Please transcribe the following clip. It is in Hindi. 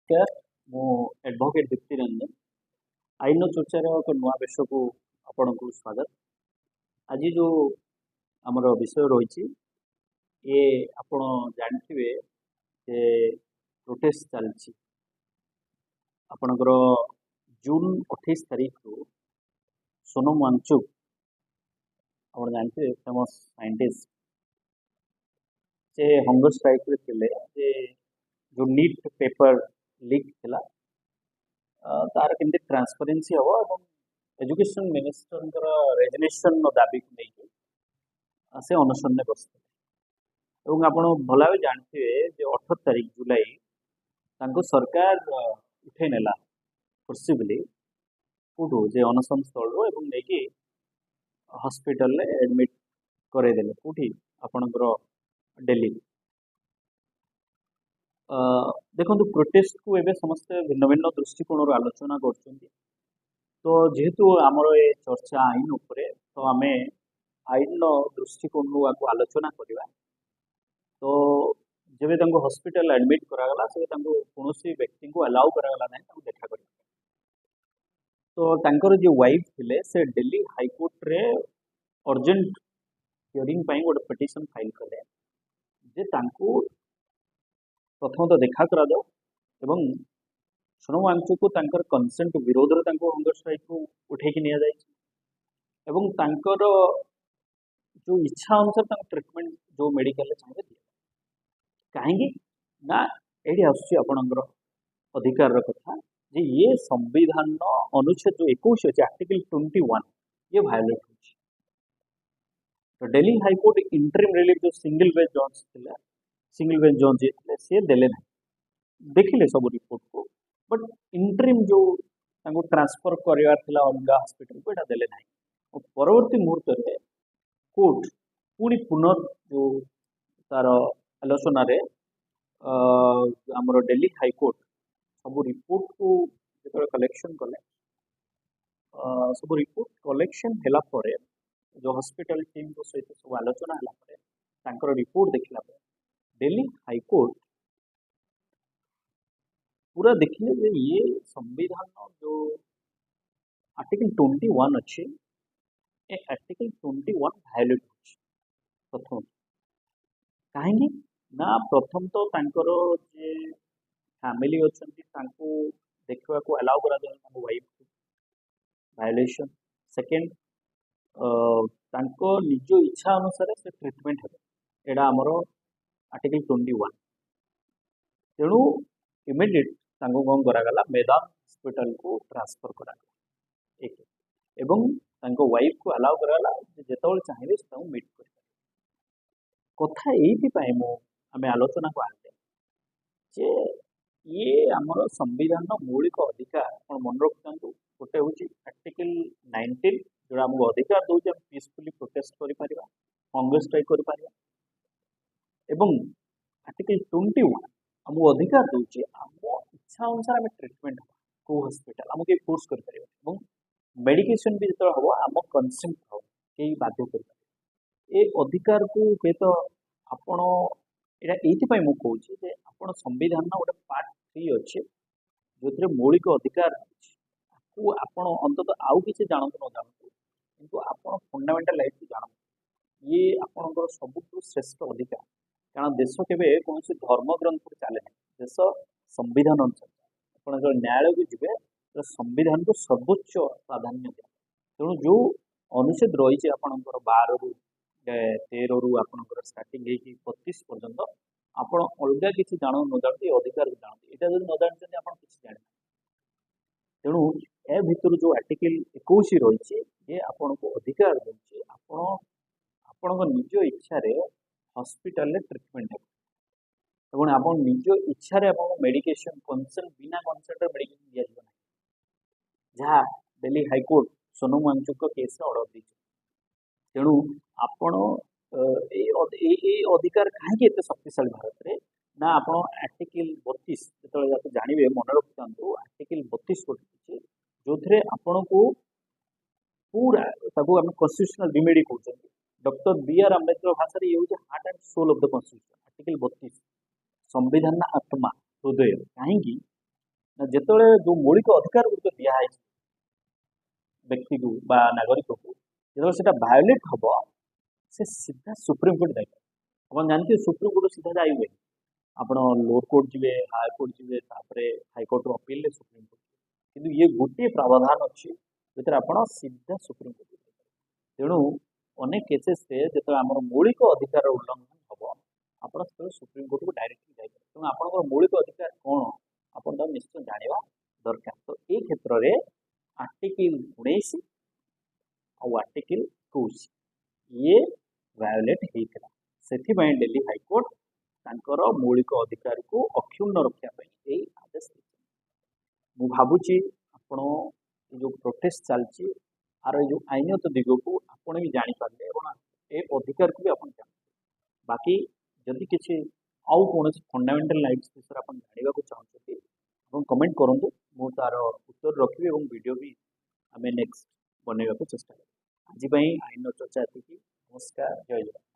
नमस्कार मु एडवोकेट दीप्ति रंजन आईन चर्चार एक नुआ विषय को आपण को स्वागत। आज जो आमर विषय रही ये आपण जानते जे प्रोटेस्ट चलती आपणकर जून 28 तारीख रु सोनम वांगचुक आप जानते फेमस साइंटिस्ट से हंगर स्ट्राइक रे थिले जे जो नीट पेपर लीक थिला तार केमती ट्रांसपेरेंसी हम और एजुकेशन मिनिस्टर रेजिग्नेशन दाबी को लेकिन से अनशन में बसते आप भल भाव जानते जे 18 तारीख जुलाई सरकार उठे नेला फोर्सिबली कौटू जे अनशन स्थल नहीं हॉस्पिटल एडमिट करदेले कौटी आपणकर दिल्ली देखो प्रोटेस्ट को एवं समस्ते भिन्न भिन्न दृष्टिकोण आलोचना कर तो जेहेतु आमर ये चर्चा आईन उपरे तो आम आईन दृष्टिकोण को आलोचना करवा तो जब हॉस्पिटल एडमिट करागला से कौन व्यक्ति को अलाउ करागला ना देखा कर तो जो वाइफ थे से दिल्ली हाईकोर्ट रे अर्जेंट हियरिंग गोटे पिटिशन फाइल कले जे प्रथम तो देखा करा जाओ एवं सोनम वांगचुक को कंसेंट विरोध में हंगर स्ट्राइक को उठेकी नि एवं जो इच्छा अनुसार ट्रिटमेंट जो मेडिकल चाहिए कहीं ना ये आसपर अधिकार कथा जे ये संविधान अनुच्छेद जो 21 अच्छे आर्टिकल 21 ये भायोलेट हो तो दिल्ली हाईकोर्ट इंटरिम रिलीफ जो सिंगल बेंच जज थे सिंगल बेंच जज ये सी देले ना देखिले सब रिपोर्ट को बट इंटरिम जो ट्रांसफर करार अलग हॉस्पिटल को यहाँ देले ना परवर्ती मुहूर्त में कोर्ट पुणी पुनर् जो तार आलोचन आमर दिल्ली हाईकोर्ट सब रिपोर्ट को जो कलेक्शन कले सब रिपोर्ट कलेक्शन है जो हॉस्पिटल टीम सहित सब आलोचना है रिपोर्ट देखला दिल्ली हाईकोर्ट पूरा देखिए जे ये संविधान जो आर्टिकल 21 अच्छे ए आर्टिकल 21 भायोलेट हो प्रथम कहीं ना प्रथम तो जे फैमिली अच्छा देखा को अलाउ करा वाइफ को भायोलेशन सेकेंड निज इच्छा अनुसार से ट्रिटमेंट है एटा आमर आर्टिकल 21 तेणु इमिडिएट कौन करागला मैदान हॉस्पिटल को ट्रांसफर करागला एक एवं वाइफ को अलाउ कराला जो चाहिए मीट कर कथा ये आम आलोचना को आते जे ये आमर संविधान मौलिक अधिकार आप मन रखता गोटे हूँ आर्टिकल 19 जो आमको अधिकार दूसरे पीसफुली प्रोटेस्ट कर हंगर स्ट्राइक कर आर्टिकल 21 आमको अधिकार दूसरे आम इच्छा अनुसार आम ट्रिटमेंट को हॉस्पिटल आमको फोर्स कर मेडिकेशन भी जो हम आम कंसेंट हो कई बाध्य कर अधिकार को हे तो आपण यहाँ ये मुझे आप संविधान गोटे पार्ट 3 अच्छे जो मौलिक अधिकार को आप अंतत आउ कि जानतु न जानतु किंतु आप फंडामेंटाल राइट को जानतु ये आपंकर सबुठ श्रेष्ठ अधिकार कारण देश केवे कौन धर्म ग्रंथ चले ना देश संविधान अनुसार आप न्यायालय को जी संविधान को सर्वोच्च प्राधान्य दिया तेणु जो अनुच्छेद रही आपंकर 12 रु 13 रु आपंकर स्टार्टिंग 32 पर्यंत आप अलग किसी जान न जानते अधिकार को जानते यहाँ जब न जानते आप किसी जाने तेणु ए भितर जो आर्टिकल 21 रही ये आपन को अधिकार दूसरे आपण निज इच्छा हॉस्पिटल ट्रिटमेंट है आप निज इच्छा मेडिकेशन कंसेंट बिना कंसेंट मेडिकेशन दिया ना जहाँ Delhi high court Sonam Wangchuk case order दी तेणु आपण अधिकार कहीं शक्तिशाली भारत में ना आप आर्टिकल 32 जो जानवे मन रखता आर्टिकल 32 गोटे जो थे आपण को पूरा आम कन्स्टिट्यूशनल रिमेडी कहते डॉक्टर बी.आर. आंबेडकर भाषा ये हूँ heart and soul of the constitution article 32 संविधान आत्मा हृदय कहीं ନା ଯେତେବେଳେ ଯୋଉ ମୌଳିକ ଅଧିକାର ଗୁଡ଼ିକ ଦିଆହେଇଛି ବ୍ୟକ୍ତିକୁ ବା ନାଗରିକକୁ ଯେତେବେଳେ ସେଟା ଭାୟୋଲେଟ୍ ହବ ସେ ସିଧା ସୁପ୍ରିମକୋର୍ଟ ଯାଇପାରିବ। ଆପଣ ଜାଣିଥିବେ ସୁପ୍ରିମକୋର୍ଟ ସିଧା ଯାଇବେ, ଆପଣ ଲୋअର କୋର୍ଟ ଯିବେ, ହାୟର କୋର୍ଟ ଯିବେ, ତାପରେ ହାଇକୋର୍ଟରୁ ଅପିଲରେ ସୁପ୍ରିମକୋର୍ଟ ଯିବେ। କିନ୍ତୁ ଇଏ ଗୋଟିଏ ପ୍ରାବଧାନ ଅଛି ଯେଉଁଥିରେ ଆପଣ ସିଧା ସୁପ୍ରିମକୋର୍ଟ ଯାଇପାରିବେ। ତେଣୁ ଅନେକ କେସେସରେ ଯେତେବେଳେ ଆମର ମୌଳିକ ଅଧିକାର ଉଲ୍ଲଂଘନ ହବ ଆପଣ ସେତେବେଳେ ସୁପ୍ରିମକୋର୍ଟକୁ ଡାଇରେକ୍ଟଲି ଯାଇପାରିବେ। ତେଣୁ ଆପଣଙ୍କର ମୌଳିକ ଅଧିକାର କ'ଣ ଆପଣ ତାକୁ ନିଶ୍ଚୟ ଜାଣିବା ଦରକାର। ତ ଏଇ କ୍ଷେତ୍ରରେ ଆର୍ଟିକିଲ 19 ଆଉ ଆର୍ଟିକିଲ 21 ଇଏ ଭାୟୋଲେଟ୍ ହେଇଥିଲା। ସେଥିପାଇଁ ଦିଲ୍ଲୀ ହାଇକୋର୍ଟ ତାଙ୍କର ମୌଳିକ ଅଧିକାରକୁ ଅକ୍ଷୁଣ୍ଣ ରଖିବା ପାଇଁ ଏଇ ଆଦେଶ ଦେଇଛନ୍ତି। ମୁଁ ଭାବୁଛି ଆପଣ ଏ ଯେଉଁ ପ୍ରୋଟେଷ୍ଟ ଚାଲିଛି ଆର ଏ ଯେଉଁ ଆଇନଗତ ଦିଗକୁ ଆପଣ ବି ଜାଣିପାରିଲେ ଏବଂ ଏ ଅଧିକାରକୁ ବି ଆପଣ ଜାଣିପାରିଲେ। ବାକି ଯଦି କିଛି ଆଉ କୌଣସି ଫଣ୍ଡାମେଣ୍ଟାଲ ରାଇଟ୍ସ ବିଷୟରେ ଆପଣ ଜାଣିବାକୁ ଚାହୁଁଛନ୍ତି ଆପଣ କମେଣ୍ଟ କରନ୍ତୁ, ମୁଁ ତାର ଉତ୍ତର ରଖିବି ଏବଂ ଭିଡ଼ିଓ ବି ଆମେ ନେକ୍ସଟ ବନେଇବାକୁ ଚେଷ୍ଟା କରିବୁ। ଆଜି ପାଇଁ ଆଇନ ଚର୍ଚ୍ଚା ଏତିକି। ନମସ୍କାର, ଜୟ ଜଗନ୍ନାଥ।